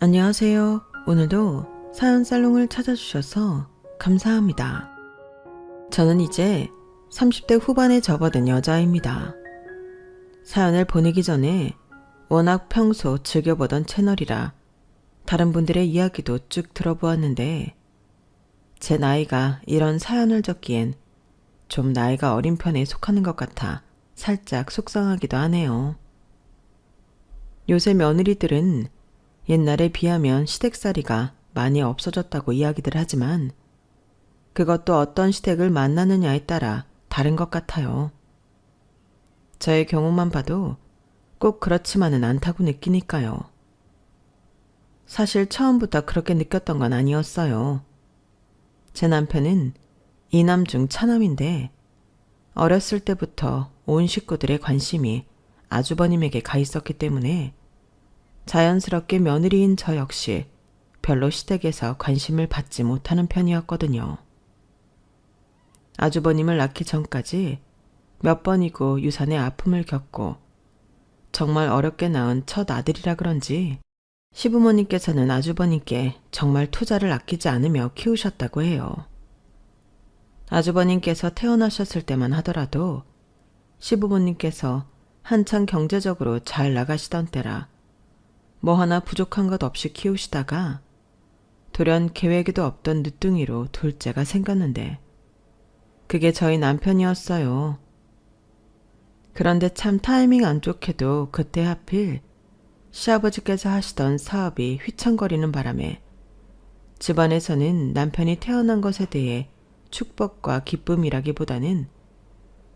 안녕하세요. 오늘도 사연 살롱을 찾아주셔서 감사합니다. 저는 이제 30대 후반에 접어든 여자입니다. 사연을 보내기 전에 워낙 평소 즐겨보던 채널이라 다른 분들의 이야기도 쭉 들어보았는데 제 나이가 이런 사연을 적기엔 좀 나이가 어린 편에 속하는 것 같아 살짝 속상하기도 하네요. 요새 며느리들은 옛날에 비하면 시댁살이가 많이 없어졌다고 이야기들 하지만 그것도 어떤 시댁을 만나느냐에 따라 다른 것 같아요. 저의 경우만 봐도 꼭 그렇지만은 않다고 느끼니까요. 사실 처음부터 그렇게 느꼈던 건 아니었어요. 제 남편은 이남 중 차남인데 어렸을 때부터 온 식구들의 관심이 아주버님에게 가 있었기 때문에 자연스럽게 며느리인 저 역시 별로 시댁에서 관심을 받지 못하는 편이었거든요. 아주버님을 낳기 전까지 몇 번이고 유산의 아픔을 겪고 정말 어렵게 낳은 첫 아들이라 그런지 시부모님께서는 아주버님께 정말 투자를 아끼지 않으며 키우셨다고 해요. 아주버님께서 태어나셨을 때만 하더라도 시부모님께서 한창 경제적으로 잘 나가시던 때라 뭐 하나 부족한 것 없이 키우시다가 돌연 계획에도 없던 늦둥이로 둘째가 생겼는데 그게 저희 남편이었어요. 그런데 참 타이밍 안 좋게도 그때 하필 시아버지께서 하시던 사업이 휘청거리는 바람에 집안에서는 남편이 태어난 것에 대해 축복과 기쁨이라기보다는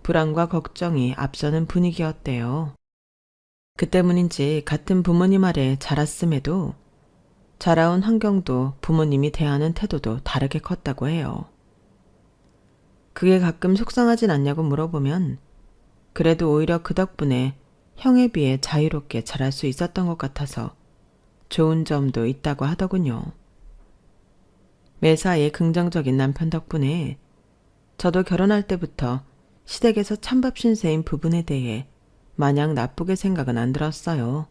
불안과 걱정이 앞서는 분위기였대요. 그 때문인지 같은 부모님 아래 자랐음에도 자라온 환경도 부모님이 대하는 태도도 다르게 컸다고 해요. 그게 가끔 속상하진 않냐고 물어보면 그래도 오히려 그 덕분에 형에 비해 자유롭게 자랄 수 있었던 것 같아서 좋은 점도 있다고 하더군요. 매사에 긍정적인 남편 덕분에 저도 결혼할 때부터 시댁에서 찬밥 신세인 부분에 대해 마냥 나쁘게 생각은 안 들었어요.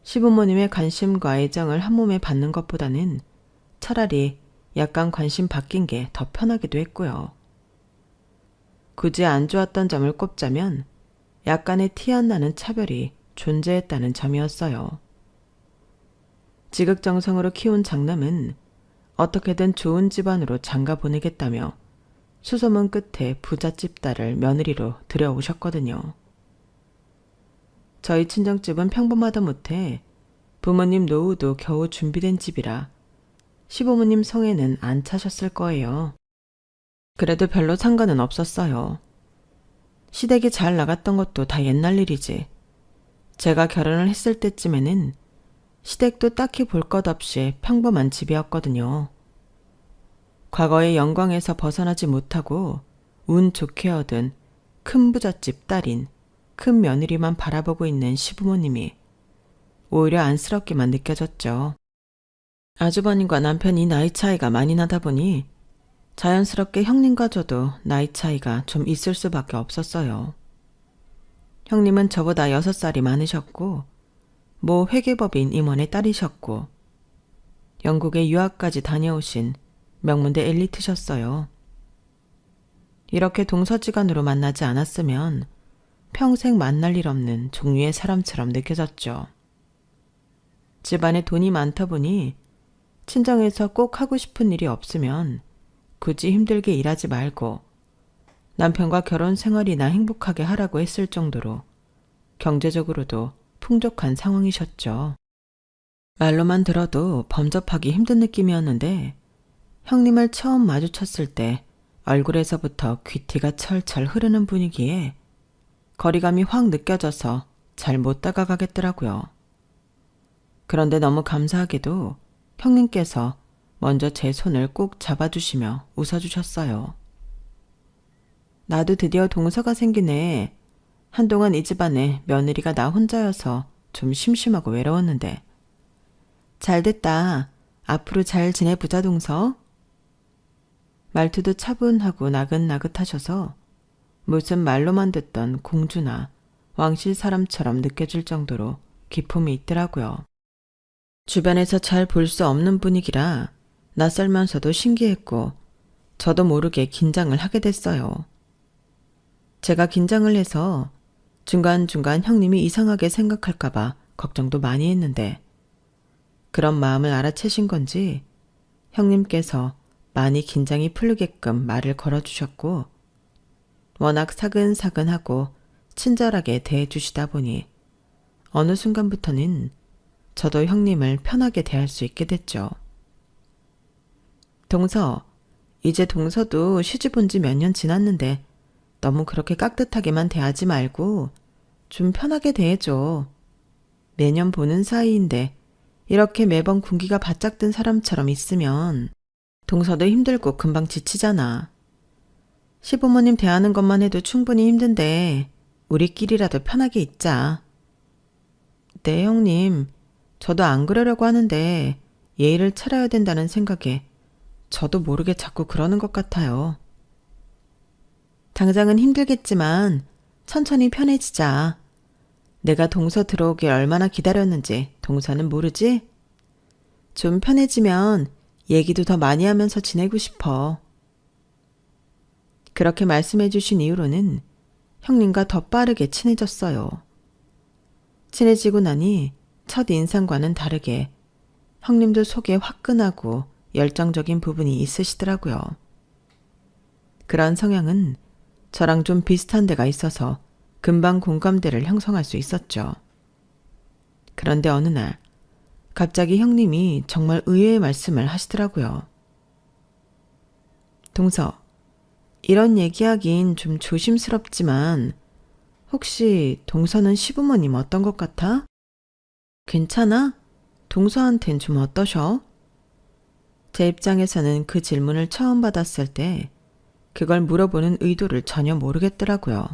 시부모님의 관심과 애정을 한 몸에 받는 것보다는 차라리 약간 관심 바뀐 게 더 편하기도 했고요. 굳이 안 좋았던 점을 꼽자면 약간의 티 안 나는 차별이 존재했다는 점이었어요. 지극정성으로 키운 장남은 어떻게든 좋은 집안으로 장가 보내겠다며 수소문 끝에 부잣집 딸을 며느리로 들여오셨거든요. 저희 친정집은 평범하다 못해 부모님 노후도 겨우 준비된 집이라 시부모님 성에는 안 차셨을 거예요. 그래도 별로 상관은 없었어요. 시댁이 잘 나갔던 것도 다 옛날 일이지. 제가 결혼을 했을 때쯤에는 시댁도 딱히 볼 것 없이 평범한 집이었거든요. 과거의 영광에서 벗어나지 못하고 운 좋게 얻은 큰 부잣집 딸인 큰 며느리만 바라보고 있는 시부모님이 오히려 안쓰럽게만 느껴졌죠. 아주버님과 남편이 나이 차이가 많이 나다 보니 자연스럽게 형님과 저도 나이 차이가 좀 있을 수밖에 없었어요. 형님은 저보다 6살이 많으셨고 모 회계법인 임원의 딸이셨고 영국에 유학까지 다녀오신 명문대 엘리트셨어요. 이렇게 동서지간으로 만나지 않았으면 평생 만날 일 없는 종류의 사람처럼 느껴졌죠. 집안에 돈이 많다 보니 친정에서 꼭 하고 싶은 일이 없으면 굳이 힘들게 일하지 말고 남편과 결혼 생활이나 행복하게 하라고 했을 정도로 경제적으로도 풍족한 상황이셨죠. 말로만 들어도 범접하기 힘든 느낌이었는데 형님을 처음 마주쳤을 때 얼굴에서부터 귀티가 철철 흐르는 분위기에 거리감이 확 느껴져서 잘 못 다가가겠더라고요. 그런데 너무 감사하게도 형님께서 먼저 제 손을 꼭 잡아주시며 웃어주셨어요. 나도 드디어 동서가 생기네. 한동안 이 집안에 며느리가 나 혼자여서 좀 심심하고 외로웠는데. 잘됐다. 앞으로 잘 지내보자 동서. 말투도 차분하고 나긋나긋하셔서 무슨 말로만 듣던 공주나 왕실 사람처럼 느껴질 정도로 기품이 있더라고요. 주변에서 잘 볼 수 없는 분위기라 낯설면서도 신기했고 저도 모르게 긴장을 하게 됐어요. 제가 긴장을 해서 중간중간 형님이 이상하게 생각할까봐 걱정도 많이 했는데 그런 마음을 알아채신 건지 형님께서 많이 긴장이 풀리게끔 말을 걸어주셨고 워낙 사근사근하고 친절하게 대해주시다 보니 어느 순간부터는 저도 형님을 편하게 대할 수 있게 됐죠. 동서, 이제 동서도 시집 온 지 몇 년 지났는데 너무 그렇게 깍듯하게만 대하지 말고 좀 편하게 대해줘. 매년 보는 사이인데 이렇게 매번 군기가 바짝 든 사람처럼 있으면 동서도 힘들고 금방 지치잖아. 시부모님 대하는 것만 해도 충분히 힘든데 우리끼리라도 편하게 있자. 네, 형님. 저도 안 그러려고 하는데 예의를 차려야 된다는 생각에 저도 모르게 자꾸 그러는 것 같아요. 당장은 힘들겠지만 천천히 편해지자. 내가 동서 들어오길 얼마나 기다렸는지 동서는 모르지? 좀 편해지면 얘기도 더 많이 하면서 지내고 싶어. 그렇게 말씀해 주신 이후로는 형님과 더 빠르게 친해졌어요. 친해지고 나니 첫 인상과는 다르게 형님도 속에 화끈하고 열정적인 부분이 있으시더라고요. 그런 성향은 저랑 좀 비슷한 데가 있어서 금방 공감대를 형성할 수 있었죠. 그런데 어느 날 갑자기 형님이 정말 의외의 말씀을 하시더라고요. 동서, 이런 얘기하긴 좀 조심스럽지만 혹시 동서는 시부모님 어떤 것 같아? 괜찮아? 동서한텐 좀 어떠셔? 제 입장에서는 그 질문을 처음 받았을 때 그걸 물어보는 의도를 전혀 모르겠더라고요.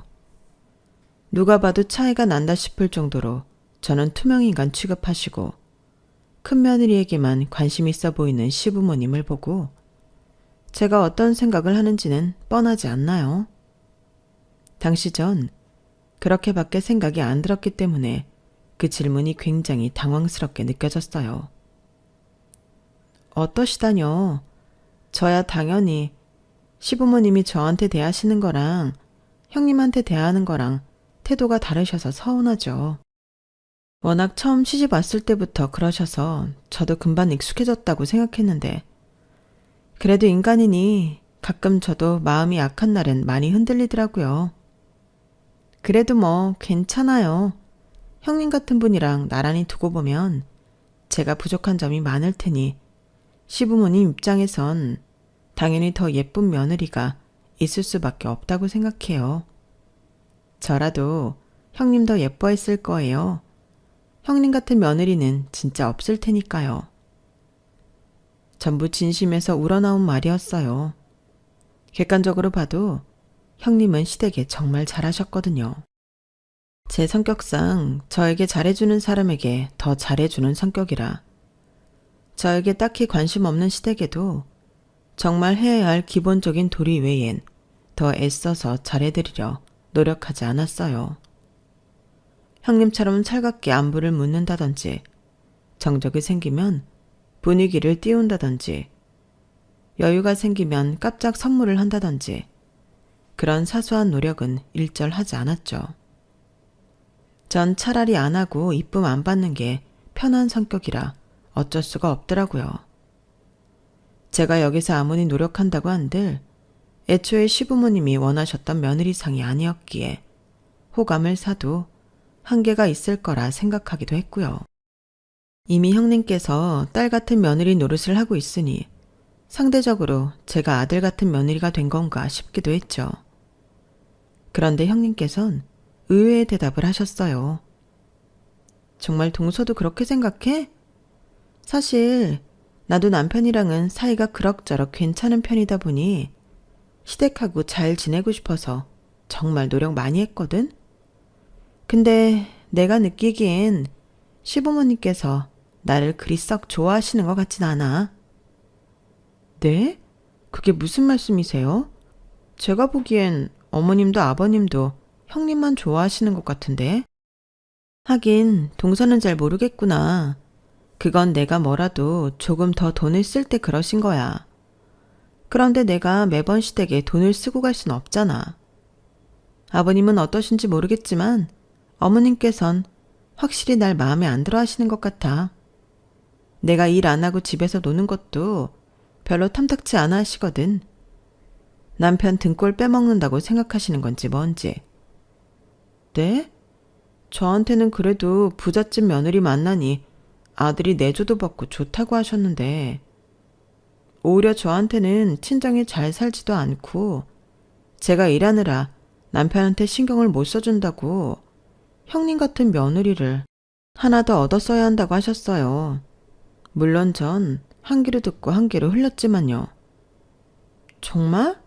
누가 봐도 차이가 난다 싶을 정도로 저는 투명인간 취급하시고 큰 며느리에게만 관심 있어 보이는 시부모님을 보고 제가 어떤 생각을 하는지는 뻔하지 않나요? 당시 전 그렇게밖에 생각이 안 들었기 때문에 그 질문이 굉장히 당황스럽게 느껴졌어요. 어떠시다뇨? 저야 당연히 시부모님이 저한테 대하시는 거랑 형님한테 대하는 거랑 태도가 다르셔서 서운하죠. 워낙 처음 시집 왔을 때부터 그러셔서 저도 금방 익숙해졌다고 생각했는데 그래도 인간이니 가끔 저도 마음이 약한 날은 많이 흔들리더라고요. 그래도 뭐 괜찮아요. 형님 같은 분이랑 나란히 두고 보면 제가 부족한 점이 많을 테니 시부모님 입장에선 당연히 더 예쁜 며느리가 있을 수밖에 없다고 생각해요. 저라도 형님 더 예뻐했을 거예요. 형님 같은 며느리는 진짜 없을 테니까요. 전부 진심에서 우러나온 말이었어요. 객관적으로 봐도 형님은 시댁에 정말 잘하셨거든요. 제 성격상 저에게 잘해주는 사람에게 더 잘해주는 성격이라 저에게 딱히 관심 없는 시댁에도 정말 해야 할 기본적인 도리 외엔 더 애써서 잘해드리려 노력하지 않았어요. 형님처럼 살갑게 안부를 묻는다든지 정적이 생기면 분위기를 띄운다든지 여유가 생기면 깜짝 선물을 한다든지 그런 사소한 노력은 일절 하지 않았죠. 전 차라리 안 하고 이쁨 안 받는 게 편한 성격이라 어쩔 수가 없더라고요. 제가 여기서 아무리 노력한다고 한들 애초에 시부모님이 원하셨던 며느리상이 아니었기에 호감을 사도 한계가 있을 거라 생각하기도 했고요. 이미 형님께서 딸 같은 며느리 노릇을 하고 있으니 상대적으로 제가 아들 같은 며느리가 된 건가 싶기도 했죠. 그런데 형님께선 의외의 대답을 하셨어요. 정말 동서도 그렇게 생각해? 사실 나도 남편이랑은 사이가 그럭저럭 괜찮은 편이다 보니 시댁하고 잘 지내고 싶어서 정말 노력 많이 했거든? 근데 내가 느끼기엔 시부모님께서 나를 그리 썩 좋아하시는 것 같진 않아. 네? 그게 무슨 말씀이세요? 제가 보기엔 어머님도 아버님도 형님만 좋아하시는 것 같은데? 하긴 동서는 잘 모르겠구나. 그건 내가 뭐라도 조금 더 돈을 쓸 때 그러신 거야. 그런데 내가 매번 시댁에 돈을 쓰고 갈 순 없잖아. 아버님은 어떠신지 모르겠지만 어머님께선 확실히 날 마음에 안 들어 하시는 것 같아. 내가 일 안 하고 집에서 노는 것도 별로 탐탁치 않아 하시거든. 남편 등골 빼먹는다고 생각하시는 건지 뭔지. 네? 저한테는 그래도 부잣집 며느리 만나니 아들이 내조도 받고 좋다고 하셨는데 오히려 저한테는 친정에 잘 살지도 않고 제가 일하느라 남편한테 신경을 못 써준다고 형님 같은 며느리를 하나 더 얻었어야 한다고 하셨어요. 물론 전 한 귀로 듣고 한 귀로 흘렸지만요. 정말?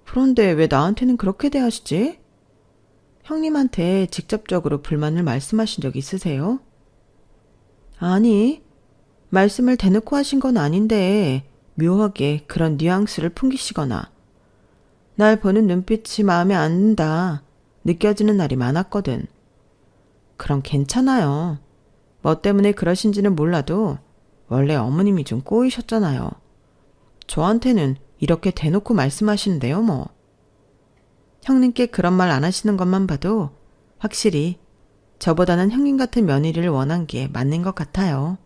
그런데 왜 나한테는 그렇게 대하시지? 형님한테 직접적으로 불만을 말씀하신 적 있으세요? 아니, 말씀을 대놓고 하신 건 아닌데 묘하게 그런 뉘앙스를 풍기시거나 날 보는 눈빛이 마음에 안 든다 느껴지는 날이 많았거든. 그럼 괜찮아요. 뭐 때문에 그러신지는 몰라도 원래 어머님이 좀 꼬이셨잖아요. 저한테는 이렇게 대놓고 말씀하시는데요, 뭐. 형님께 그런 말 안 하시는 것만 봐도 확실히 저보다는 형님 같은 며느리를 원한 게 맞는 것 같아요.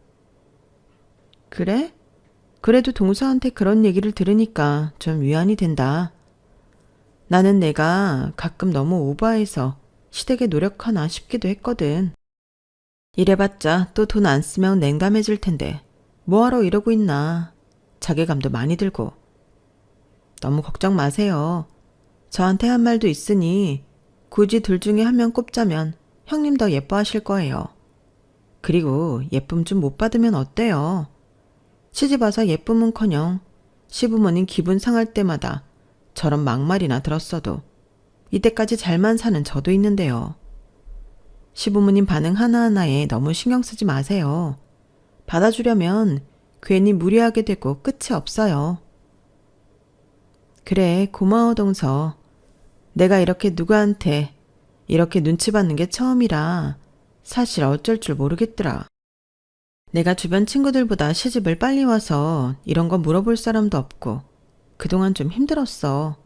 그래? 그래도 동서한테 그런 얘기를 들으니까 좀 위안이 된다. 나는 내가 가끔 너무 오버해서 시댁에 노력하나 싶기도 했거든. 이래봤자 또 돈 안 쓰면 냉담해질 텐데 뭐하러 이러고 있나. 자괴감도 많이 들고. 너무 걱정 마세요. 저한테 한 말도 있으니 굳이 둘 중에 한 명 꼽자면 형님 더 예뻐하실 거예요. 그리고 예쁨 좀 못 받으면 어때요? 시집 와서 예쁨은커녕 시부모님 기분 상할 때마다 저런 막말이나 들었어도 이때까지 잘만 사는 저도 있는데요. 시부모님 반응 하나하나에 너무 신경 쓰지 마세요. 받아주려면 괜히 무리하게 되고 끝이 없어요. 그래, 고마워 동서. 내가 이렇게 누구한테 이렇게 눈치 받는 게 처음이라 사실 어쩔 줄 모르겠더라. 내가 주변 친구들보다 시집을 빨리 와서 이런 거 물어볼 사람도 없고 그동안 좀 힘들었어.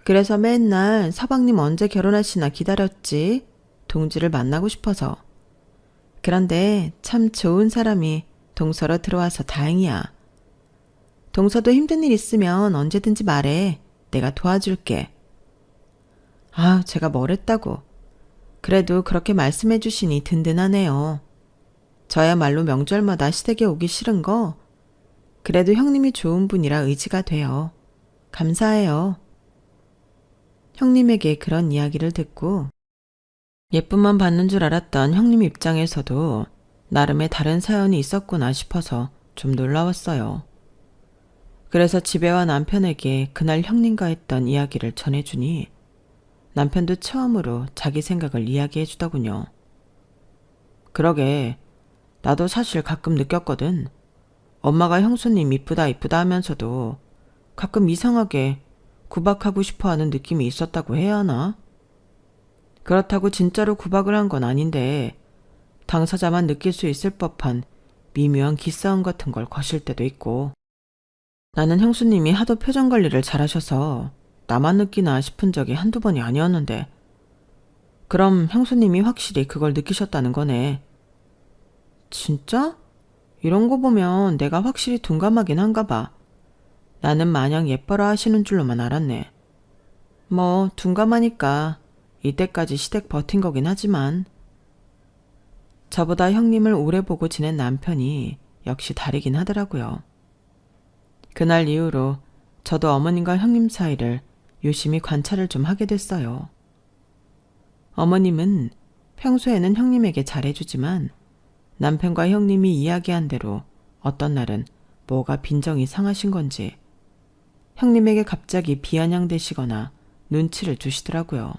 그래서 맨날 서방님 언제 결혼하시나 기다렸지. 동지를 만나고 싶어서. 그런데 참 좋은 사람이 동서로 들어와서 다행이야. 동서도 힘든 일 있으면 언제든지 말해. 내가 도와줄게. 아, 제가 뭘 했다고. 그래도 그렇게 말씀해 주시니 든든하네요. 저야말로 명절마다 시댁에 오기 싫은 거 그래도 형님이 좋은 분이라 의지가 돼요. 감사해요. 형님에게 그런 이야기를 듣고 예쁨만 받는 줄 알았던 형님 입장에서도 나름의 다른 사연이 있었구나 싶어서 좀 놀라웠어요. 그래서 집에 와 남편에게 그날 형님과 했던 이야기를 전해주니 남편도 처음으로 자기 생각을 이야기해 주더군요. 그러게, 나도 사실 가끔 느꼈거든. 엄마가 형수님 이쁘다 이쁘다 하면서도 가끔 이상하게 구박하고 싶어하는 느낌이 있었다고 해야 하나? 그렇다고 진짜로 구박을 한 건 아닌데 당사자만 느낄 수 있을 법한 미묘한 기싸움 같은 걸 거실 때도 있고. 나는 형수님이 하도 표정 관리를 잘하셔서 나만 느끼나 싶은 적이 한두 번이 아니었는데 그럼 형수님이 확실히 그걸 느끼셨다는 거네. 진짜? 이런 거 보면 내가 확실히 둔감하긴 한가 봐. 나는 마냥 예뻐라 하시는 줄로만 알았네. 뭐 둔감하니까 이때까지 시댁 버틴 거긴 하지만 저보다 형님을 오래 보고 지낸 남편이 역시 다르긴 하더라고요. 그날 이후로 저도 어머님과 형님 사이를 유심히 관찰을 좀 하게 됐어요. 어머님은 평소에는 형님에게 잘해주지만 남편과 형님이 이야기한 대로 어떤 날은 뭐가 빈정이 상하신 건지 형님에게 갑자기 비아냥대시거나 눈치를 주시더라고요.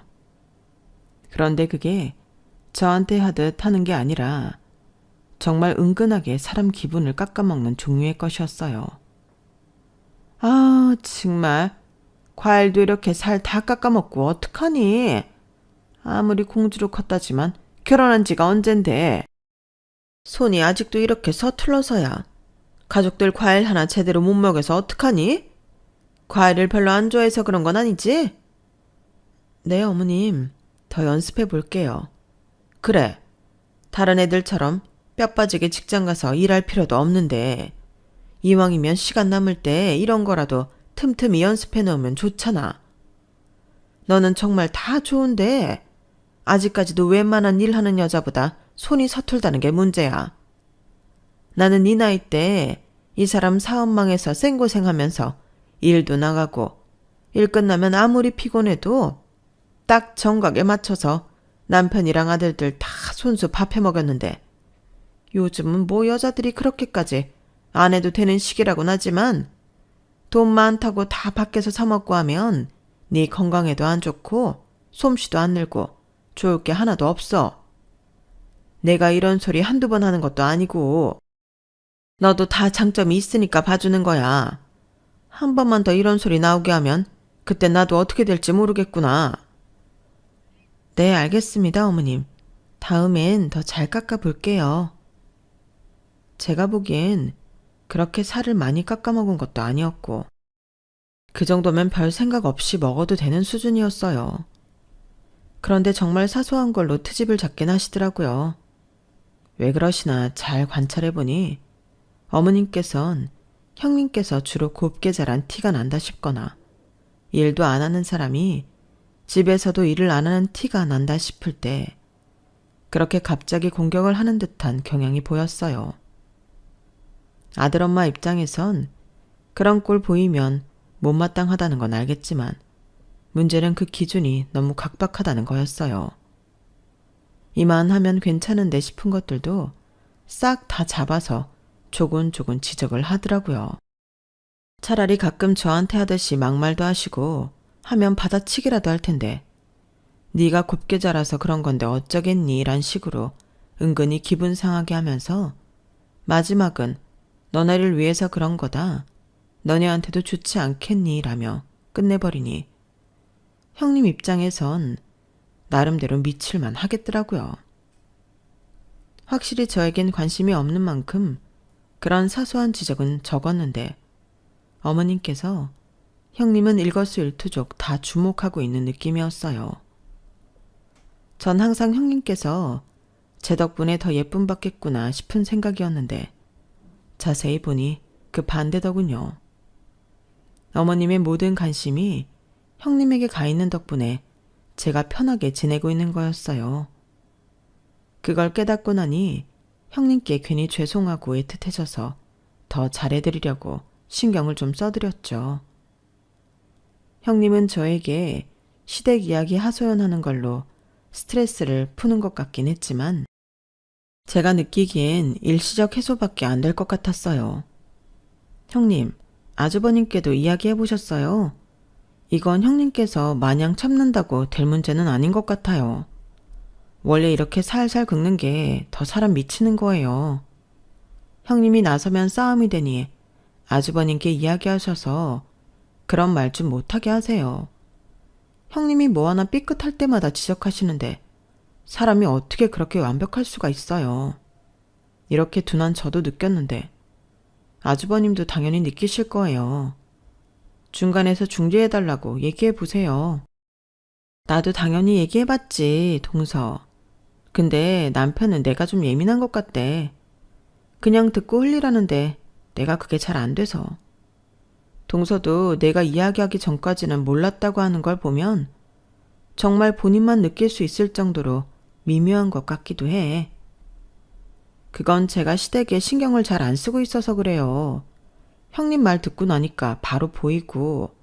그런데 그게 저한테 하듯 하는 게 아니라 정말 은근하게 사람 기분을 깎아먹는 종류의 것이었어요. 아, 정말 과일도 이렇게 살 다 깎아먹고 어떡하니? 아무리 공주로 컸다지만 결혼한 지가 언젠데. 손이 아직도 이렇게 서툴러서야. 가족들 과일 하나 제대로 못 먹여서 어떡하니? 과일을 별로 안 좋아해서 그런 건 아니지? 네, 어머님. 더 연습해 볼게요. 그래. 다른 애들처럼 뼈 빠지게 직장 가서 일할 필요도 없는데 이왕이면 시간 남을 때 이런 거라도 틈틈이 연습해 놓으면 좋잖아. 너는 정말 다 좋은데 아직까지도 웬만한 일 하는 여자보다 손이 서툴다는 게 문제야. 나는 네 나이 때 이 사람 사업망에서 생고생하면서 일도 나가고 일 끝나면 아무리 피곤해도 딱 정각에 맞춰서 남편이랑 아들들 다 손수 밥해 먹였는데 요즘은 뭐 여자들이 그렇게까지 안 해도 되는 시기라곤 하지만 돈 많다고 다 밖에서 사 먹고 하면 네 건강에도 안 좋고 솜씨도 안 늘고 좋을 게 하나도 없어. 내가 이런 소리 한두 번 하는 것도 아니고 너도 다 장점이 있으니까 봐주는 거야. 한 번만 더 이런 소리 나오게 하면 그때 나도 어떻게 될지 모르겠구나. 네, 알겠습니다, 어머님. 다음엔 더 잘 깎아 볼게요. 제가 보기엔 그렇게 살을 많이 깎아 먹은 것도 아니었고 그 정도면 별 생각 없이 먹어도 되는 수준이었어요. 그런데 정말 사소한 걸로 트집을 잡긴 하시더라고요. 왜 그러시나 잘 관찰해보니 어머님께선 형님께서 주로 곱게 자란 티가 난다 싶거나 일도 안 하는 사람이 집에서도 일을 안 하는 티가 난다 싶을 때 그렇게 갑자기 공격을 하는 듯한 경향이 보였어요. 아들엄마 입장에선 그런 꼴 보이면 못마땅하다는 건 알겠지만 문제는 그 기준이 너무 각박하다는 거였어요. 이만하면 괜찮은데 싶은 것들도 싹 다 잡아서 조곤조곤 지적을 하더라고요. 차라리 가끔 저한테 하듯이 막말도 하시고 하면 받아치기라도 할 텐데 네가 곱게 자라서 그런 건데 어쩌겠니 란 식으로 은근히 기분 상하게 하면서 마지막은 너네를 위해서 그런 거다. 너네한테도 좋지 않겠니 라며 끝내버리니 형님 입장에선 나름대로 미칠만 하겠더라고요. 확실히 저에겐 관심이 없는 만큼 그런 사소한 지적은 적었는데 어머님께서 형님은 일거수일투족 다 주목하고 있는 느낌이었어요. 전 항상 형님께서 제 덕분에 더 예쁨 받겠구나 싶은 생각이었는데 자세히 보니 그 반대더군요. 어머님의 모든 관심이 형님에게 가 있는 덕분에 제가 편하게 지내고 있는 거였어요. 그걸 깨닫고 나니 형님께 괜히 죄송하고 애틋해져서 더 잘해드리려고 신경을 좀 써드렸죠. 형님은 저에게 시댁 이야기 하소연하는 걸로 스트레스를 푸는 것 같긴 했지만 제가 느끼기엔 일시적 해소밖에 안 될 것 같았어요. 형님, 아주버님께도 이야기해보셨어요? 이건 형님께서 마냥 참는다고 될 문제는 아닌 것 같아요. 원래 이렇게 살살 긁는 게 더 사람 미치는 거예요. 형님이 나서면 싸움이 되니 아주버님께 이야기하셔서 그런 말 좀 못하게 하세요. 형님이 뭐 하나 삐끗할 때마다 지적하시는데 사람이 어떻게 그렇게 완벽할 수가 있어요. 이렇게 둔한 저도 느꼈는데 아주버님도 당연히 느끼실 거예요. 중간에서 중재해달라고 얘기해보세요. 나도 당연히 얘기해봤지, 동서. 근데 남편은 내가 좀 예민한 것 같대. 그냥 듣고 흘리라는데 내가 그게 잘 안 돼서. 동서도 내가 이야기하기 전까지는 몰랐다고 하는 걸 보면 정말 본인만 느낄 수 있을 정도로 미묘한 것 같기도 해. 그건 제가 시댁에 신경을 잘 안 쓰고 있어서 그래요. 형님 말 듣고 나니까 바로 보이고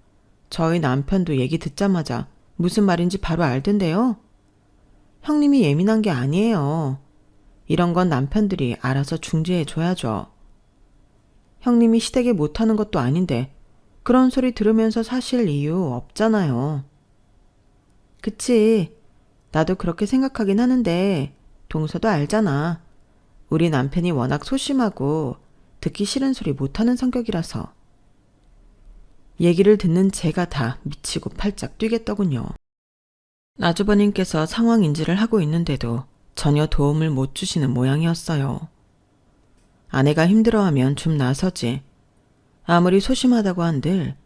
저희 남편도 얘기 듣자마자 무슨 말인지 바로 알던데요. 형님이 예민한 게 아니에요. 이런 건 남편들이 알아서 중재해줘야죠. 형님이 시댁에 못하는 것도 아닌데 그런 소리 들으면서 사실 이유 없잖아요. 그치. 나도 그렇게 생각하긴 하는데 동서도 알잖아. 우리 남편이 워낙 소심하고 듣기 싫은 소리 못하는 성격이라서. 얘기를 듣는 제가 다 미치고 팔짝 뛰겠더군요. 아주버님께서 상황 인지를 하고 있는데도 전혀 도움을 못 주시는 모양이었어요. 아내가 힘들어하면 좀 나서지. 아무리 소심하다고 한들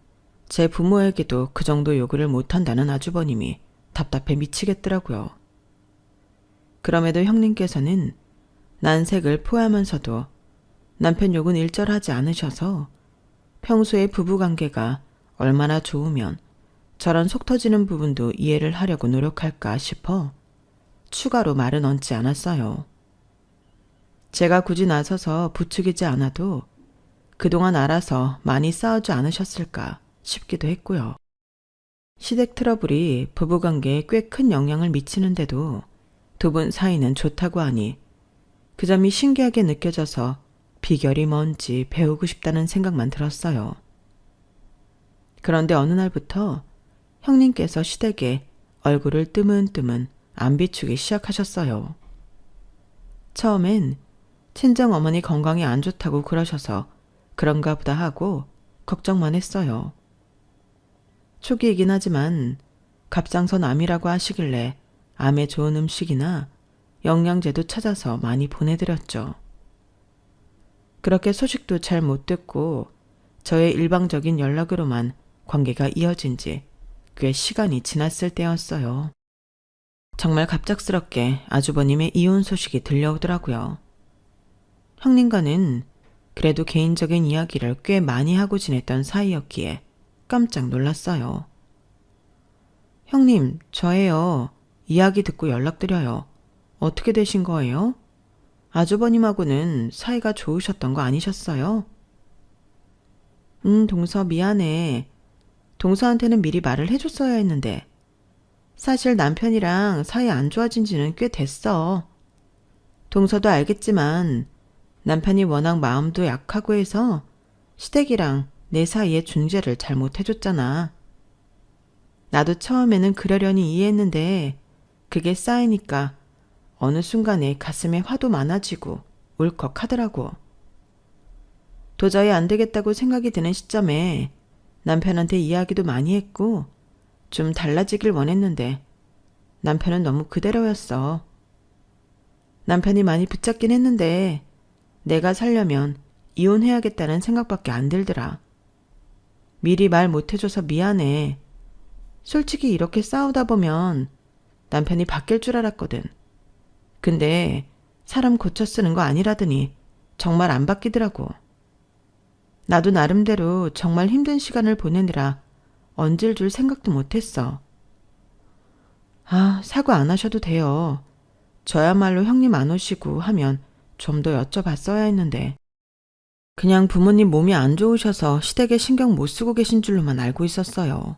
제 부모에게도 그 정도 요구를 못한다는 아주버님이 답답해 미치겠더라고요. 그럼에도 형님께서는 난색을 포하면서도 남편 욕은 일절하지 않으셔서 평소에 부부관계가 얼마나 좋으면 저런 속 터지는 부분도 이해를 하려고 노력할까 싶어 추가로 말은 얹지 않았어요. 제가 굳이 나서서 부추기지 않아도 그동안 알아서 많이 싸우지 않으셨을까 싶기도 했고요. 시댁 트러블이 부부관계에 꽤 큰 영향을 미치는데도 두 분 사이는 좋다고 하니 그 점이 신기하게 느껴져서 비결이 뭔지 배우고 싶다는 생각만 들었어요. 그런데 어느 날부터 형님께서 시댁에 얼굴을 뜨문뜨문 안 비추기 시작하셨어요. 처음엔 친정어머니 건강이 안 좋다고 그러셔서 그런가 보다 하고 걱정만 했어요. 초기이긴 하지만 갑상선 암이라고 하시길래 암에 좋은 음식이나 영양제도 찾아서 많이 보내드렸죠. 그렇게 소식도 잘 못 듣고 저의 일방적인 연락으로만 관계가 이어진 지 꽤 시간이 지났을 때였어요. 정말 갑작스럽게 아주버님의 이혼 소식이 들려오더라고요. 형님과는 그래도 개인적인 이야기를 꽤 많이 하고 지냈던 사이였기에 깜짝 놀랐어요. 형님, 저예요. 이야기 듣고 연락드려요. 어떻게 되신 거예요? 아주버님하고는 사이가 좋으셨던 거 아니셨어요? 동서 미안해. 동서한테는 미리 말을 해줬어야 했는데 사실 남편이랑 사이 안 좋아진 지는 꽤 됐어. 동서도 알겠지만 남편이 워낙 마음도 약하고 해서 시댁이랑 내 사이에 중재를 잘 못해줬잖아. 나도 처음에는 그러려니 이해했는데 그게 쌓이니까 어느 순간에 가슴에 화도 많아지고 울컥하더라고. 도저히 안 되겠다고 생각이 드는 시점에 남편한테 이야기도 많이 했고 좀 달라지길 원했는데 남편은 너무 그대로였어. 남편이 많이 붙잡긴 했는데 내가 살려면 이혼해야겠다는 생각밖에 안 들더라. 미리 말 못해줘서 미안해. 솔직히 이렇게 싸우다 보면 남편이 바뀔 줄 알았거든. 근데 사람 고쳐 쓰는 거 아니라더니 정말 안 바뀌더라고. 나도 나름대로 정말 힘든 시간을 보내느라 얹을 줄 생각도 못했어. 사과 안 하셔도 돼요. 저야말로 형님 안 오시고 하면 좀 더 여쭤봤어야 했는데. 그냥 부모님 몸이 안 좋으셔서 시댁에 신경 못 쓰고 계신 줄로만 알고 있었어요.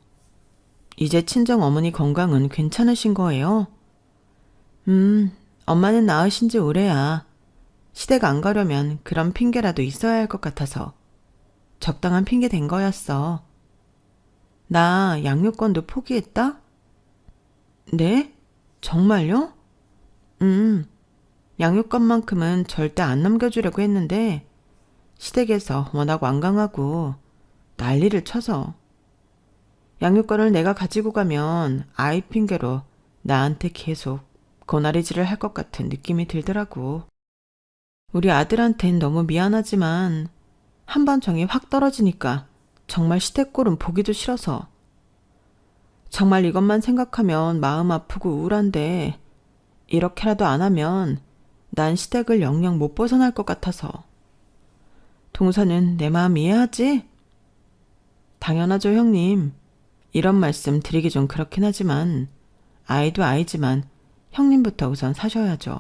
이제 친정 어머니 건강은 괜찮으신 거예요? 엄마는 나으신 지 오래야. 시댁 안 가려면 그런 핑계라도 있어야 할 것 같아서 적당한 핑계 된 거였어. 나 양육권도 포기했다? 네? 정말요? 양육권만큼은 절대 안 넘겨주려고 했는데 시댁에서 워낙 완강하고 난리를 쳐서. 양육권을 내가 가지고 가면 아이 핑계로 나한테 계속 고나리질을 할 것 같은 느낌이 들더라고. 우리 아들한텐 너무 미안하지만 한번 정이 확 떨어지니까 정말 시댁 꼴은 보기도 싫어서. 정말 이것만 생각하면 마음 아프고 우울한데 이렇게라도 안 하면 난 시댁을 영영 못 벗어날 것 같아서. 동서는 내 마음 이해하지? 당연하죠, 형님. 이런 말씀 드리기 좀 그렇긴 하지만 아이도 아이지만 형님부터 우선 사셔야죠.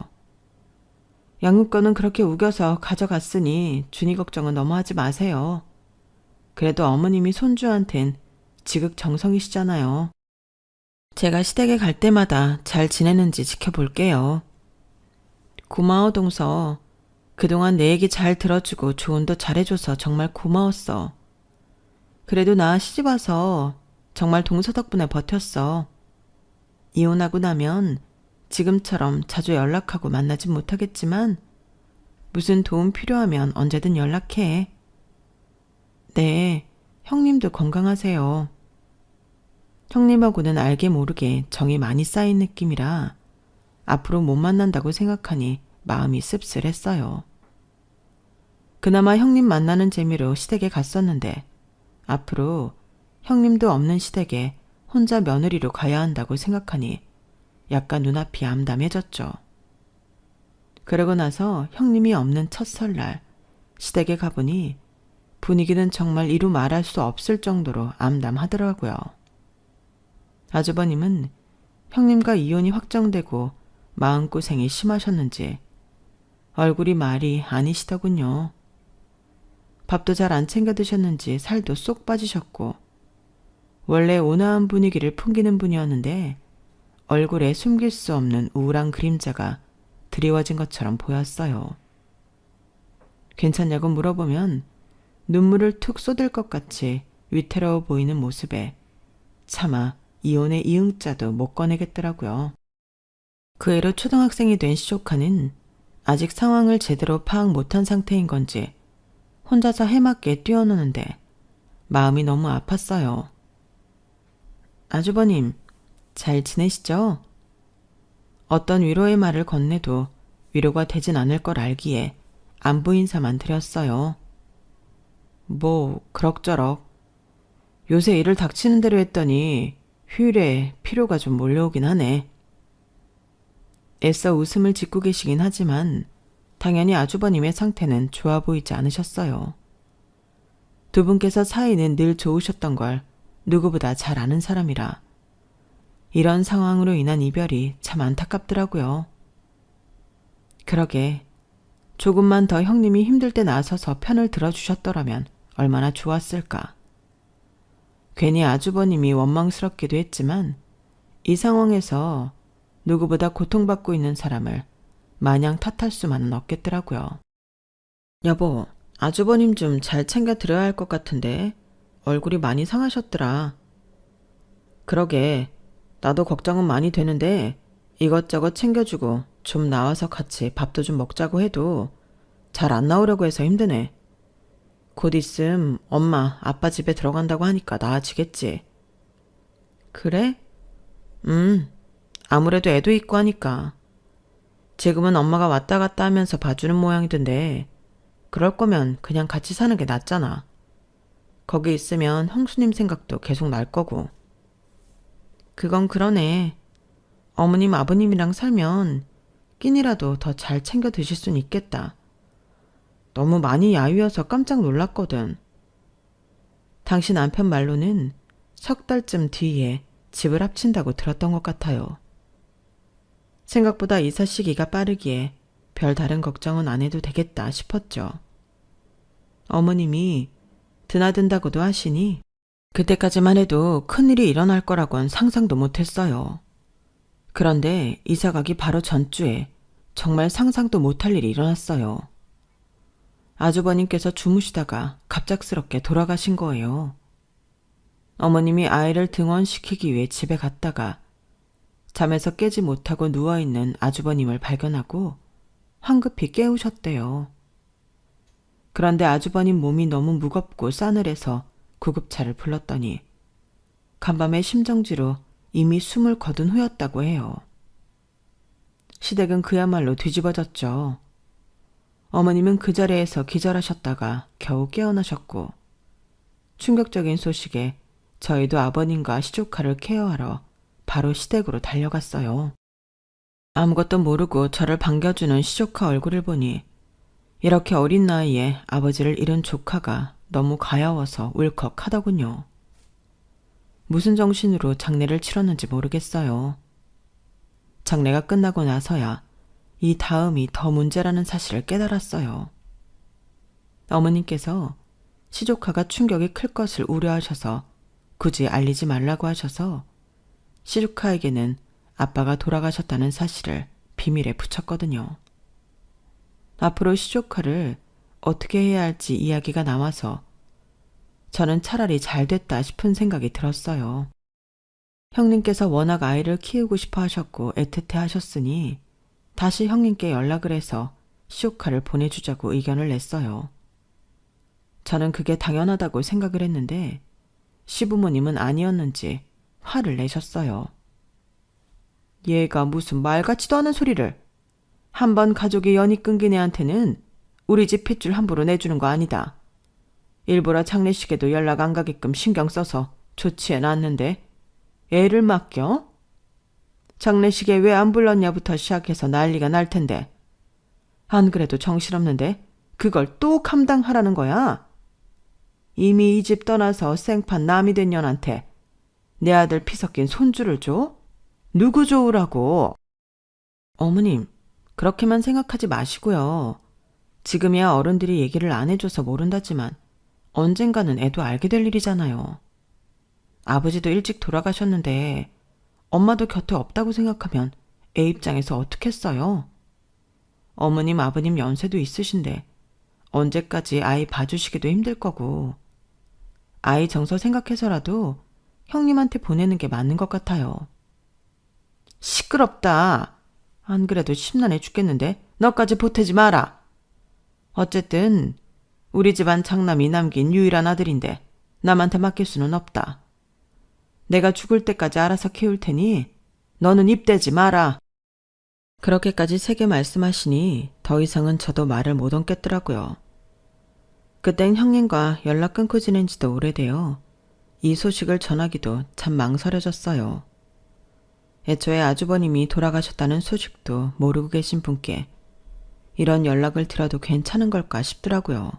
양육권은 그렇게 우겨서 가져갔으니 준이 걱정은 너무 하지 마세요. 그래도 어머님이 손주한텐 지극정성이시잖아요. 제가 시댁에 갈 때마다 잘 지내는지 지켜볼게요. 고마워, 동서. 그동안 내 얘기 잘 들어주고 조언도 잘해줘서 정말 고마웠어. 그래도 나 시집와서 정말 동서 덕분에 버텼어. 이혼하고 나면 지금처럼 자주 연락하고 만나진 못하겠지만 무슨 도움 필요하면 언제든 연락해. 네, 형님도 건강하세요. 형님하고는 알게 모르게 정이 많이 쌓인 느낌이라 앞으로 못 만난다고 생각하니 마음이 씁쓸했어요. 그나마 형님 만나는 재미로 시댁에 갔었는데 앞으로 형님도 없는 시댁에 혼자 며느리로 가야 한다고 생각하니 약간 눈앞이 암담해졌죠. 그러고 나서 형님이 없는 첫 설날 시댁에 가보니 분위기는 정말 이루 말할 수 없을 정도로 암담하더라고요. 아주버님은 형님과 이혼이 확정되고 마음고생이 심하셨는지 얼굴이 말이 아니시더군요. 밥도 잘 안 챙겨 드셨는지 살도 쏙 빠지셨고 원래 온화한 분위기를 풍기는 분이었는데 얼굴에 숨길 수 없는 우울한 그림자가 드리워진 것처럼 보였어요. 괜찮냐고 물어보면 눈물을 툭 쏟을 것 같이 위태로워 보이는 모습에 차마 이혼의 이응자도 못 꺼내겠더라고요. 그 애로 초등학생이 된 시조카는 아직 상황을 제대로 파악 못한 상태인 건지 혼자서 해맞게 뛰어노는데 마음이 너무 아팠어요. 아주버님, 잘 지내시죠? 어떤 위로의 말을 건네도 위로가 되진 않을 걸 알기에 안부 인사만 드렸어요. 뭐 그럭저럭. 요새 일을 닥치는 대로 했더니 휴일에 피로가 좀 몰려오긴 하네. 애써 웃음을 짓고 계시긴 하지만 당연히 아주버님의 상태는 좋아 보이지 않으셨어요. 두 분께서 사이는 늘 좋으셨던 걸 누구보다 잘 아는 사람이라 이런 상황으로 인한 이별이 참 안타깝더라고요. 그러게 조금만 더 형님이 힘들 때 나서서 편을 들어주셨더라면 얼마나 좋았을까. 괜히 아주버님이 원망스럽기도 했지만 이 상황에서 누구보다 고통받고 있는 사람을 마냥 탓할 수만은 없겠더라고요. 여보, 아주버님 좀 잘 챙겨 드려야 할 것 같은데 얼굴이 많이 상하셨더라. 그러게, 나도 걱정은 많이 되는데 이것저것 챙겨주고 좀 나와서 같이 밥도 좀 먹자고 해도 잘 안 나오려고 해서 힘드네. 곧 있음 엄마, 아빠 집에 들어간다고 하니까 나아지겠지. 그래? 아무래도 애도 있고 하니까. 지금은 엄마가 왔다 갔다 하면서 봐주는 모양이던데 그럴 거면 그냥 같이 사는 게 낫잖아. 거기 있으면 형수님 생각도 계속 날 거고. 그건 그러네. 어머님 아버님이랑 살면 끼니라도 더 잘 챙겨 드실 순 있겠다. 너무 많이 야위어서 깜짝 놀랐거든. 당신 남편 말로는 석 달쯤 뒤에 집을 합친다고 들었던 것 같아요. 생각보다 이사 시기가 빠르기에 별다른 걱정은 안 해도 되겠다 싶었죠. 어머님이 드나든다고도 하시니 그때까지만 해도 큰일이 일어날 거라곤 상상도 못했어요. 그런데 이사 가기 바로 전주에 정말 상상도 못할 일이 일어났어요. 아주버님께서 주무시다가 갑작스럽게 돌아가신 거예요. 어머님이 아이를 등원시키기 위해 집에 갔다가 잠에서 깨지 못하고 누워있는 아주버님을 발견하고 황급히 깨우셨대요. 그런데 아주버님 몸이 너무 무겁고 싸늘해서 구급차를 불렀더니 간밤에 심정지로 이미 숨을 거둔 후였다고 해요. 시댁은 그야말로 뒤집어졌죠. 어머님은 그 자리에서 기절하셨다가 겨우 깨어나셨고 충격적인 소식에 저희도 아버님과 시조카를 케어하러 바로 시댁으로 달려갔어요. 아무것도 모르고 저를 반겨주는 시조카 얼굴을 보니 이렇게 어린 나이에 아버지를 잃은 조카가 너무 가여워서 울컥하더군요. 무슨 정신으로 장례를 치렀는지 모르겠어요. 장례가 끝나고 나서야 이 다음이 더 문제라는 사실을 깨달았어요. 어머님께서 시조카가 충격이 클 것을 우려하셔서 굳이 알리지 말라고 하셔서 시조카에게는 아빠가 돌아가셨다는 사실을 비밀에 붙였거든요. 앞으로 시조카를 어떻게 해야 할지 이야기가 나와서 저는 차라리 잘 됐다 싶은 생각이 들었어요. 형님께서 워낙 아이를 키우고 싶어 하셨고 애틋해 하셨으니 다시 형님께 연락을 해서 시조카를 보내주자고 의견을 냈어요. 저는 그게 당연하다고 생각을 했는데 시부모님은 아니었는지 화를 내셨어요. 얘가 무슨 말 같지도 않은 소리를. 한번 가족이 연이 끊긴 애한테는 우리 집 핏줄 함부로 내주는 거 아니다. 일부러 장례식에도 연락 안 가게끔 신경 써서 조치해놨는데 애를 맡겨? 장례식에 왜 안 불렀냐부터 시작해서 난리가 날 텐데. 안 그래도 정신없는데 그걸 또 감당하라는 거야? 이미 이 집 떠나서 생판 남이 된 년한테 내 아들 피 섞인 손주를 줘? 누구 좋으라고? 어머님, 그렇게만 생각하지 마시고요. 지금이야 어른들이 얘기를 안 해줘서 모른다지만 언젠가는 애도 알게 될 일이잖아요. 아버지도 일찍 돌아가셨는데 엄마도 곁에 없다고 생각하면 애 입장에서 어떻겠어요? 어머님, 아버님 연세도 있으신데 언제까지 아이 봐주시기도 힘들 거고 아이 정서 생각해서라도 형님한테 보내는 게 맞는 것 같아요. 시끄럽다. 안 그래도 심란해 죽겠는데 너까지 보태지 마라. 어쨌든 우리 집안 장남이 남긴 유일한 아들인데 남한테 맡길 수는 없다. 내가 죽을 때까지 알아서 키울 테니 너는 입대지 마라. 그렇게까지 세게 말씀하시니 더 이상은 저도 말을 못 얹겠더라고요. 그땐 형님과 연락 끊고 지낸 지도 오래되어 이 소식을 전하기도 참 망설여졌어요. 애초에 아주버님이 돌아가셨다는 소식도 모르고 계신 분께 이런 연락을 드려도 괜찮은 걸까 싶더라고요.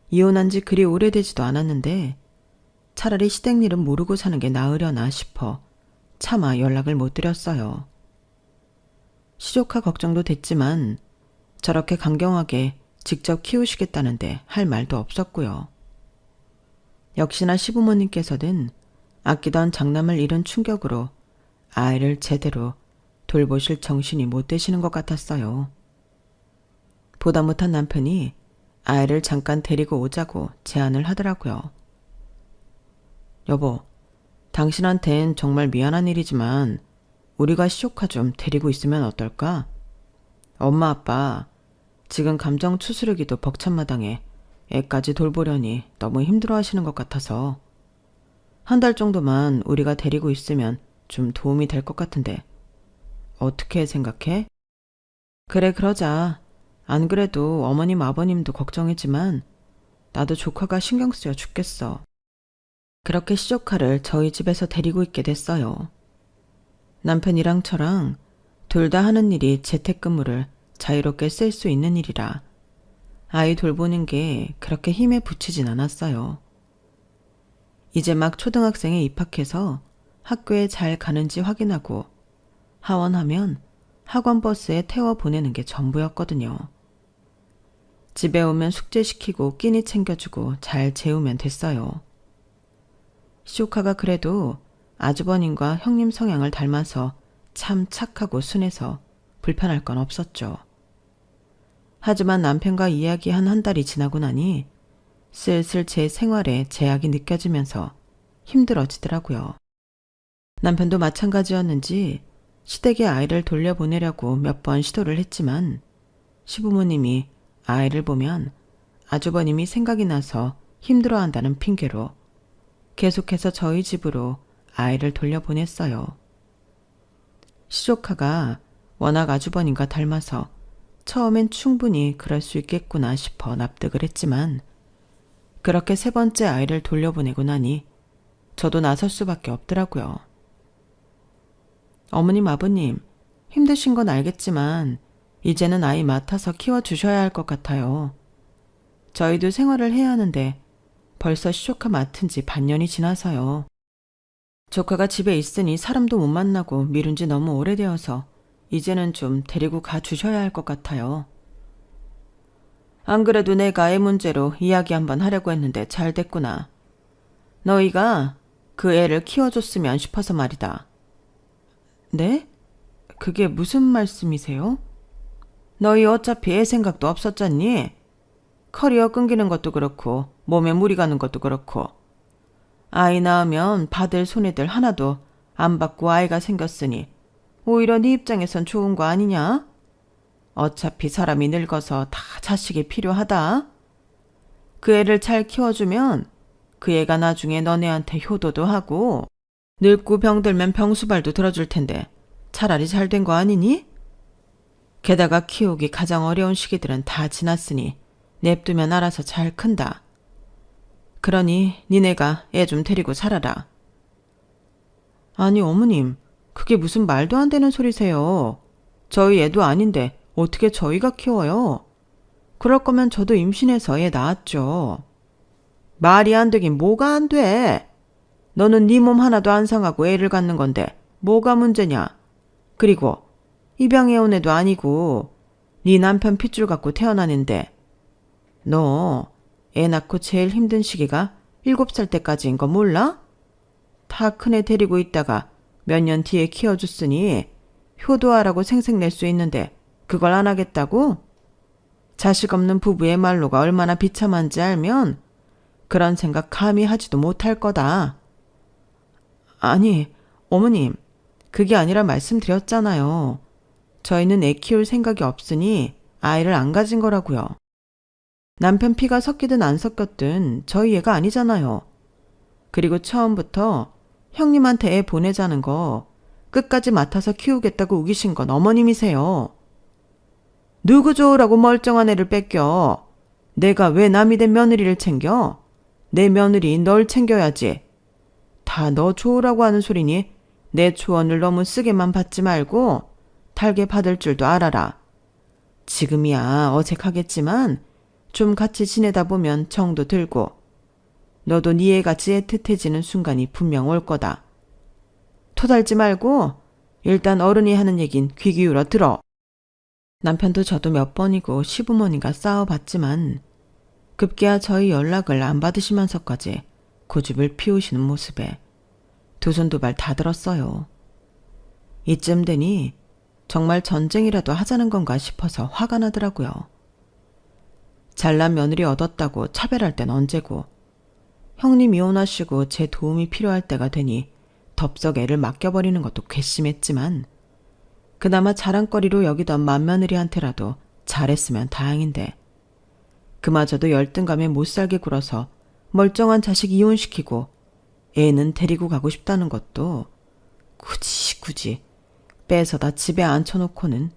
이혼한 지 그리 오래되지도 않았는데 차라리 시댁 일은 모르고 사는 게 나으려나 싶어 차마 연락을 못 드렸어요. 시조카 걱정도 됐지만 저렇게 강경하게 직접 키우시겠다는데 할 말도 없었고요. 역시나 시부모님께서는 아끼던 장남을 잃은 충격으로 아이를 제대로 돌보실 정신이 못 되시는 것 같았어요. 보다 못한 남편이 아이를 잠깐 데리고 오자고 제안을 하더라고요. 여보, 당신한텐 정말 미안한 일이지만 우리가 시조카 좀 데리고 있으면 어떨까? 엄마 아빠 지금 감정 추스르기도 벅찬마당에 애까지 돌보려니 너무 힘들어하시는 것 같아서 한 달 정도만 우리가 데리고 있으면 좀 도움이 될 것 같은데 어떻게 생각해? 그래, 그러자. 안 그래도 어머님 아버님도 걱정했지만 나도 조카가 신경 쓰여 죽겠어. 그렇게 시조카를 저희 집에서 데리고 있게 됐어요. 남편이랑 저랑 둘 다 하는 일이 재택근무를 자유롭게 쓸 수 있는 일이라 아이 돌보는 게 그렇게 힘에 부치진 않았어요. 이제 막 초등학생에 입학해서 학교에 잘 가는지 확인하고 하원하면 학원 버스에 태워 보내는 게 전부였거든요. 집에 오면 숙제시키고 끼니 챙겨주고 잘 재우면 됐어요. 시조카가 그래도 아주버님과 형님 성향을 닮아서 참 착하고 순해서 불편할 건 없었죠. 하지만 남편과 이야기한 한 달이 지나고 나니 슬슬 제 생활에 제약이 느껴지면서 힘들어지더라고요. 남편도 마찬가지였는지 시댁에 아이를 돌려보내려고 몇 번 시도를 했지만 시부모님이 아이를 보면 아주버님이 생각이 나서 힘들어한다는 핑계로 계속해서 저희 집으로 아이를 돌려보냈어요. 시조카가 워낙 아주버님과 닮아서 처음엔 충분히 그럴 수 있겠구나 싶어 납득을 했지만 그렇게 세 번째 아이를 돌려보내고 나니 저도 나설 수밖에 없더라고요. 어머님, 아버님, 힘드신 건 알겠지만 이제는 아이 맡아서 키워주셔야 할 것 같아요. 저희도 생활을 해야 하는데 벌써 시조카 맡은 지 반년이 지나서요. 조카가 집에 있으니 사람도 못 만나고 미룬 지 너무 오래되어서 이제는 좀 데리고 가주셔야 할 것 같아요. 안 그래도 내가 애 문제로 이야기 한번 하려고 했는데 잘 됐구나. 너희가 그 애를 키워줬으면 싶어서 말이다. 네? 그게 무슨 말씀이세요? 너희 어차피 애 생각도 없었잖니? 커리어 끊기는 것도 그렇고 몸에 무리 가는 것도 그렇고 아이 낳으면 받을 손해들 하나도 안 받고 아이가 생겼으니 오히려 네 입장에선 좋은 거 아니냐? 어차피 사람이 늙어서 다 자식이 필요하다. 그 애를 잘 키워주면 그 애가 나중에 너네한테 효도도 하고 늙고 병들면 병수발도 들어줄 텐데 차라리 잘 된 거 아니니? 게다가 키우기 가장 어려운 시기들은 다 지났으니 냅두면 알아서 잘 큰다. 그러니 니네가 애 좀 데리고 살아라. 아니 어머님, 그게 무슨 말도 안 되는 소리세요. 저희 애도 아닌데 어떻게 저희가 키워요? 그럴 거면 저도 임신해서 애 낳았죠. 말이 안 되긴 뭐가 안 돼. 너는 네 몸 하나도 안 상하고 애를 갖는 건데 뭐가 문제냐. 그리고 입양해온 애도 아니고 네 남편 핏줄 갖고 태어나는데 너 애 낳고 제일 힘든 시기가 7살 때까지인 거 몰라? 다 큰애 데리고 있다가 몇 년 뒤에 키워줬으니 효도하라고 생색낼 수 있는데 그걸 안 하겠다고? 자식 없는 부부의 말로가 얼마나 비참한지 알면 그런 생각 감히 하지도 못할 거다. 아니, 어머님, 그게 아니라 말씀드렸잖아요. 저희는 애 키울 생각이 없으니 아이를 안 가진 거라고요. 남편 피가 섞이든 안 섞였든 저희 애가 아니잖아요. 그리고 처음부터 형님한테 애 보내자는 거 끝까지 맡아서 키우겠다고 우기신 건 어머님이세요. 누구 좋으라고 멀쩡한 애를 뺏겨. 내가 왜 남이 된 며느리를 챙겨? 내 며느리 널 챙겨야지. 다 너 좋으라고 하는 소리니 내 조언을 너무 쓰게만 받지 말고 달게 받을 줄도 알아라. 지금이야 어색하겠지만 좀 같이 지내다 보면 정도 들고 너도 네 애같이 애틋해지는 순간이 분명 올 거다. 토달지 말고 일단 어른이 하는 얘긴 귀 기울여 들어. 남편도 저도 몇 번이고 시부모님과 싸워봤지만 급기야 저희 연락을 안 받으시면서까지 고집을 피우시는 모습에 두 손 두 발 다 들었어요. 이쯤 되니 정말 전쟁이라도 하자는 건가 싶어서 화가 나더라고요. 잘난 며느리 얻었다고 차별할 땐 언제고 형님 이혼하시고 제 도움이 필요할 때가 되니 덥석 애를 맡겨버리는 것도 괘씸했지만 그나마 자랑거리로 여기던 맏며느리한테라도 잘했으면 다행인데 그마저도 열등감에 못살게 굴어서 멀쩡한 자식 이혼시키고 애는 데리고 가고 싶다는 것도 굳이 빼서다 집에 앉혀놓고는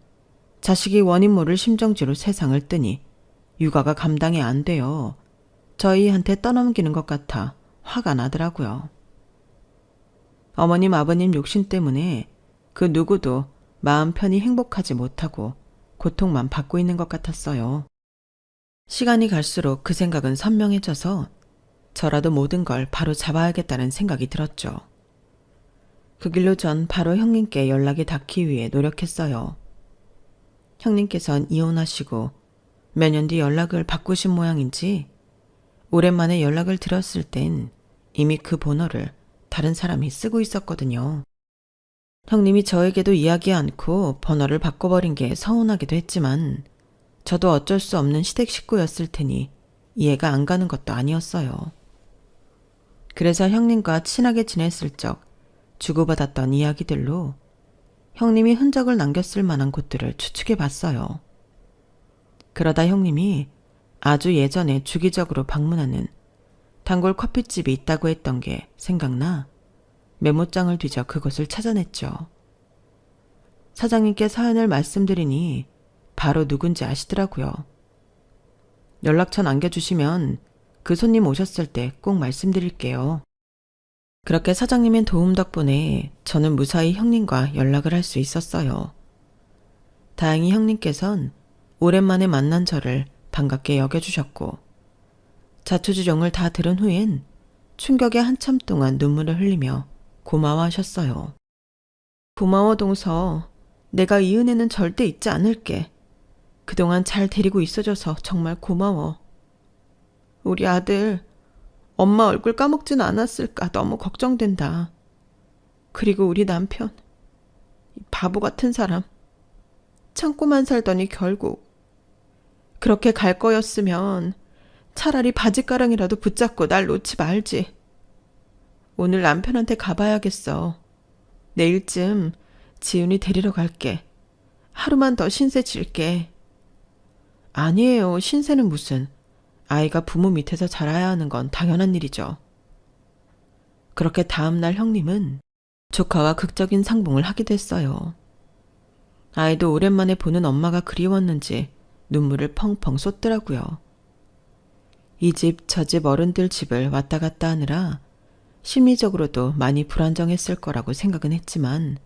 자식이 원인 모를 심정지로 세상을 뜨니 육아가 감당이 안 돼요. 저희한테 떠넘기는 것 같아 화가 나더라고요. 어머님 아버님 욕심 때문에 그 누구도 마음 편히 행복하지 못하고 고통만 받고 있는 것 같았어요. 시간이 갈수록 그 생각은 선명해져서 저라도 모든 걸 바로 잡아야겠다는 생각이 들었죠. 그 길로 전 바로 형님께 연락이 닿기 위해 노력했어요. 형님께선 이혼하시고 몇 년 뒤 연락을 바꾸신 모양인지 오랜만에 연락을 드렸을 땐 이미 그 번호를 다른 사람이 쓰고 있었거든요. 형님이 저에게도 이야기 않고 번호를 바꿔버린 게 서운하기도 했지만 저도 어쩔 수 없는 시댁 식구였을 테니 이해가 안 가는 것도 아니었어요. 그래서 형님과 친하게 지냈을 적 주고받았던 이야기들로 형님이 흔적을 남겼을 만한 곳들을 추측해 봤어요. 그러다 형님이 아주 예전에 주기적으로 방문하는 단골 커피집이 있다고 했던 게 생각나 메모장을 뒤져 그곳을 찾아냈죠. 사장님께 사연을 말씀드리니 바로 누군지 아시더라고요. 연락처 남겨주시면 그 손님 오셨을 때 꼭 말씀드릴게요. 그렇게 사장님의 도움 덕분에 저는 무사히 형님과 연락을 할 수 있었어요. 다행히 형님께선 오랜만에 만난 저를 반갑게 여겨주셨고 자초지종을 다 들은 후엔 충격에 한참 동안 눈물을 흘리며 고마워하셨어요. 고마워 동서. 내가 이 은혜는 절대 잊지 않을게. 그동안 잘 데리고 있어줘서 정말 고마워. 우리 아들 엄마 얼굴 까먹진 않았을까 너무 걱정된다. 그리고 우리 남편 이 바보 같은 사람 참고만 살더니 결국 그렇게 갈 거였으면 차라리 바지가랑이라도 붙잡고 날 놓지 말지. 오늘 남편한테 가봐야겠어. 내일쯤 지훈이 데리러 갈게. 하루만 더 신세 질게. 아니에요. 신세는 무슨. 아이가 부모 밑에서 자라야 하는 건 당연한 일이죠. 그렇게 다음날 형님은 조카와 극적인 상봉을 하기도 했어요. 아이도 오랜만에 보는 엄마가 그리웠는지 눈물을 펑펑 쏟더라고요. 이 집, 저 집 어른들 집을 왔다 갔다 하느라 심리적으로도 많이 불안정했을 거라고 생각은 했지만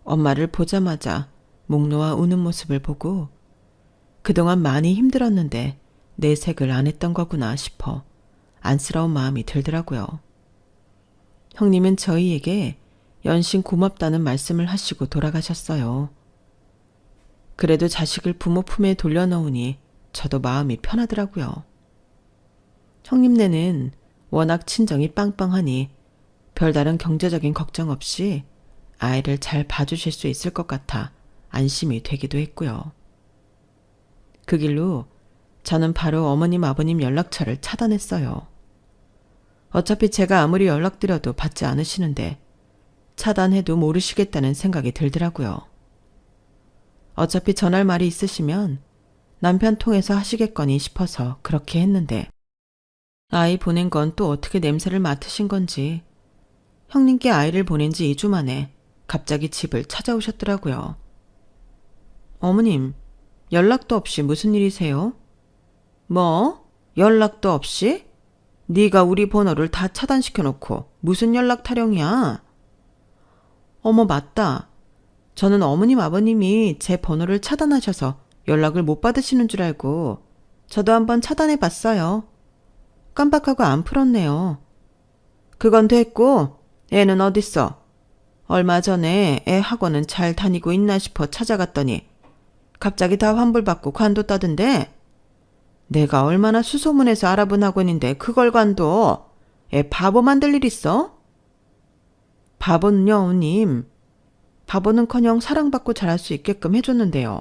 엄마를 보자마자 목 놓아 우는 모습을 보고 그동안 많이 힘들었는데 내색을 안 했던 거구나 싶어 안쓰러운 마음이 들더라고요. 형님은 저희에게 연신 고맙다는 말씀을 하시고 돌아가셨어요. 그래도 자식을 부모 품에 돌려놓으니 저도 마음이 편하더라고요. 형님네는 워낙 친정이 빵빵하니 별다른 경제적인 걱정 없이 아이를 잘 봐주실 수 있을 것 같아 안심이 되기도 했고요. 그 길로 저는 바로 어머님 아버님 연락처를 차단했어요. 어차피 제가 아무리 연락드려도 받지 않으시는데 차단해도 모르시겠다는 생각이 들더라고요. 어차피 전할 말이 있으시면 남편 통해서 하시겠거니 싶어서 그렇게 했는데 아이 보낸 건 또 어떻게 냄새를 맡으신 건지 형님께 아이를 보낸 지 2주 만에 갑자기 집을 찾아오셨더라고요. 어머님, 연락도 없이 무슨 일이세요? 뭐? 연락도 없이? 네가 우리 번호를 다 차단시켜놓고 무슨 연락 타령이야? 어머, 맞다. 저는 어머님 아버님이 제 번호를 차단하셔서 연락을 못 받으시는 줄 알고 저도 한번 차단해봤어요. 깜빡하고 안 풀었네요. 그건 됐고 애는 어딨어? 얼마 전에 애 학원은 잘 다니고 있나 싶어 찾아갔더니 갑자기 다 환불받고 관뒀다던데? 내가 얼마나 수소문해서 알아본 학원인데 그걸 관둬? 애 바보 만들 일 있어? 바보는요, 어머님. 바보는커녕 사랑받고 자랄 수 있게끔 해줬는데요.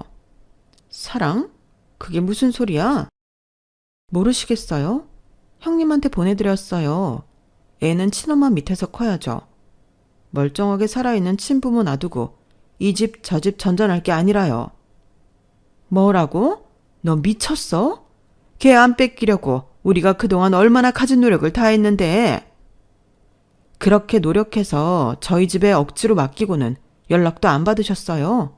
사랑? 그게 무슨 소리야? 모르시겠어요? 형님한테 보내드렸어요. 애는 친엄마 밑에서 커야죠. 멀쩡하게 살아있는 친부모 놔두고 이 집 저 집 전전할 게 아니라요. 뭐라고? 너 미쳤어? 걔 안 뺏기려고 우리가 그동안 얼마나 가진 노력을 다했는데. 그렇게 노력해서 저희 집에 억지로 맡기고는 연락도 안 받으셨어요.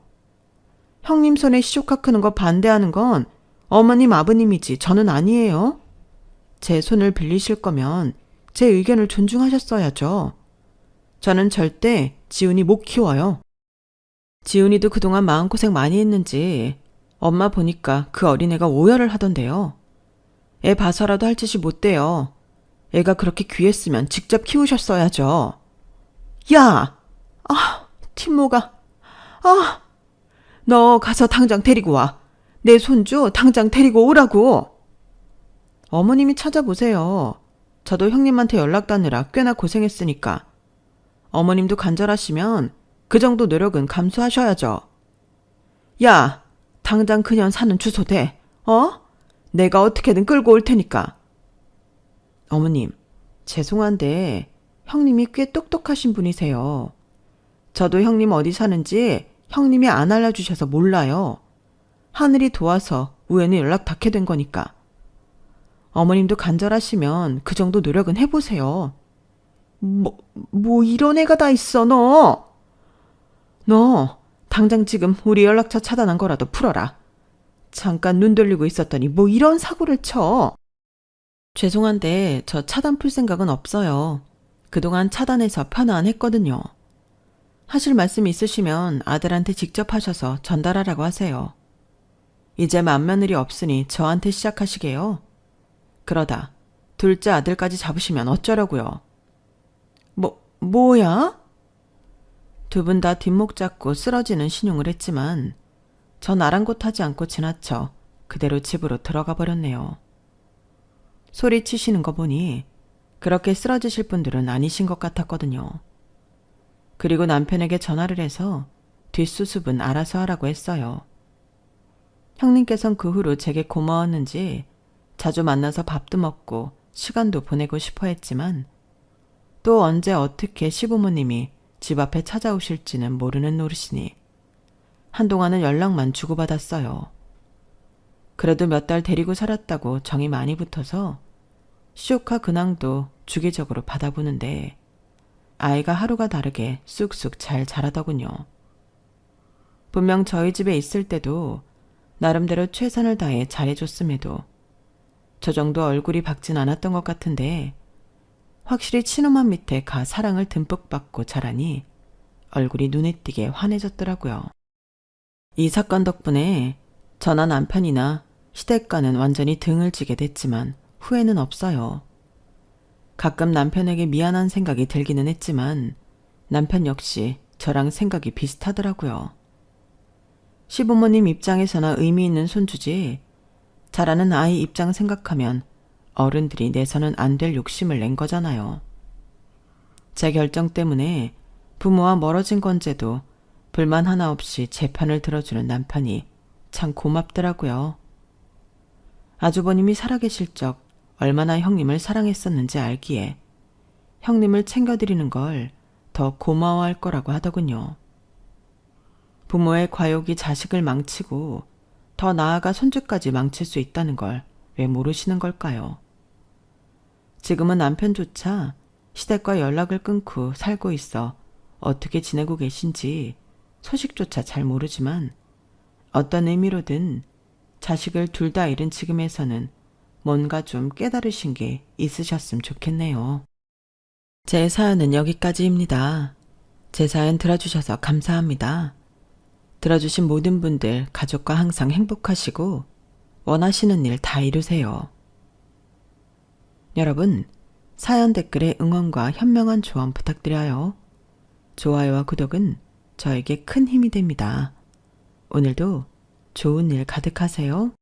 형님 손에 시조카 크는 거 반대하는 건 어머님 아버님이지 저는 아니에요. 제 손을 빌리실 거면 제 의견을 존중하셨어야죠. 저는 절대 지훈이 못 키워요. 지훈이도 그동안 마음고생 많이 했는지 엄마 보니까 그 어린애가 오열을 하던데요. 애 봐서라도 할 짓이 못 돼요. 애가 그렇게 귀했으면 직접 키우셨어야죠. 야! 팀모가. 너 가서 당장 데리고 와. 내 손주 당장 데리고 오라고. 어머님이 찾아보세요. 저도 형님한테 연락 따느라 꽤나 고생했으니까. 어머님도 간절하시면 그 정도 노력은 감수하셔야죠. 야, 당장 그년 사는 주소 대. 내가 어떻게든 끌고 올 테니까. 어머님, 죄송한데 형님이 꽤 똑똑하신 분이세요. 저도 형님 어디 사는지 형님이 안 알려주셔서 몰라요. 하늘이 도와서 우연히 연락 닿게 된 거니까. 어머님도 간절하시면 그 정도 노력은 해보세요. 뭐 이런 애가 다 있어, 너. 너 당장 지금 우리 연락처 차단한 거라도 풀어라. 잠깐 눈 돌리고 있었더니 뭐 이런 사고를 쳐. 죄송한데 저 차단 풀 생각은 없어요. 그동안 차단해서 편안했거든요. 하실 말씀 있으시면 아들한테 직접 하셔서 전달하라고 하세요. 이제 맏며느리 없으니 저한테 시작하시게요. 그러다 둘째 아들까지 잡으시면 어쩌려고요. 뭐야? 두 분 다 뒷목 잡고 쓰러지는 신용을 했지만 전 아랑곳하지 않고 지나쳐 그대로 집으로 들어가 버렸네요. 소리치시는 거 보니 그렇게 쓰러지실 분들은 아니신 것 같았거든요. 그리고 남편에게 전화를 해서 뒷수습은 알아서 하라고 했어요. 형님께선 그 후로 제게 고마웠는지 자주 만나서 밥도 먹고 시간도 보내고 싶어 했지만 또 언제 어떻게 시부모님이 집 앞에 찾아오실지는 모르는 노릇이니 한동안은 연락만 주고받았어요. 그래도 몇 달 데리고 살았다고 정이 많이 붙어서 시조카 근황도 주기적으로 받아보는데 아이가 하루가 다르게 쑥쑥 잘 자라더군요. 분명 저희 집에 있을 때도 나름대로 최선을 다해 잘해줬음에도 저 정도 얼굴이 밝진 않았던 것 같은데 확실히 친엄마 밑에 가 사랑을 듬뿍 받고 자라니 얼굴이 눈에 띄게 환해졌더라고요. 이 사건 덕분에 저나 남편이나 시댁과는 완전히 등을 지게 됐지만 후회는 없어요. 가끔 남편에게 미안한 생각이 들기는 했지만 남편 역시 저랑 생각이 비슷하더라고요. 시부모님 입장에서나 의미 있는 손주지 자라는 아이 입장 생각하면 어른들이 내서는 안 될 욕심을 낸 거잖아요. 제 결정 때문에 부모와 멀어진 건제도 불만 하나 없이 제 편을 들어주는 남편이 참 고맙더라고요. 아주버님이 살아계실 적 얼마나 형님을 사랑했었는지 알기에 형님을 챙겨드리는 걸 더 고마워할 거라고 하더군요. 부모의 과욕이 자식을 망치고 더 나아가 손주까지 망칠 수 있다는 걸 왜 모르시는 걸까요? 지금은 남편조차 시댁과 연락을 끊고 살고 있어 어떻게 지내고 계신지 소식조차 잘 모르지만 어떤 의미로든 자식을 둘 다 잃은 지금에서는 뭔가 좀 깨달으신 게 있으셨으면 좋겠네요. 제 사연은 여기까지입니다. 제 사연 들어주셔서 감사합니다. 들어주신 모든 분들 가족과 항상 행복하시고 원하시는 일 다 이루세요. 여러분, 사연 댓글에 응원과 현명한 조언 부탁드려요. 좋아요와 구독은 저에게 큰 힘이 됩니다. 오늘도 좋은 일 가득하세요.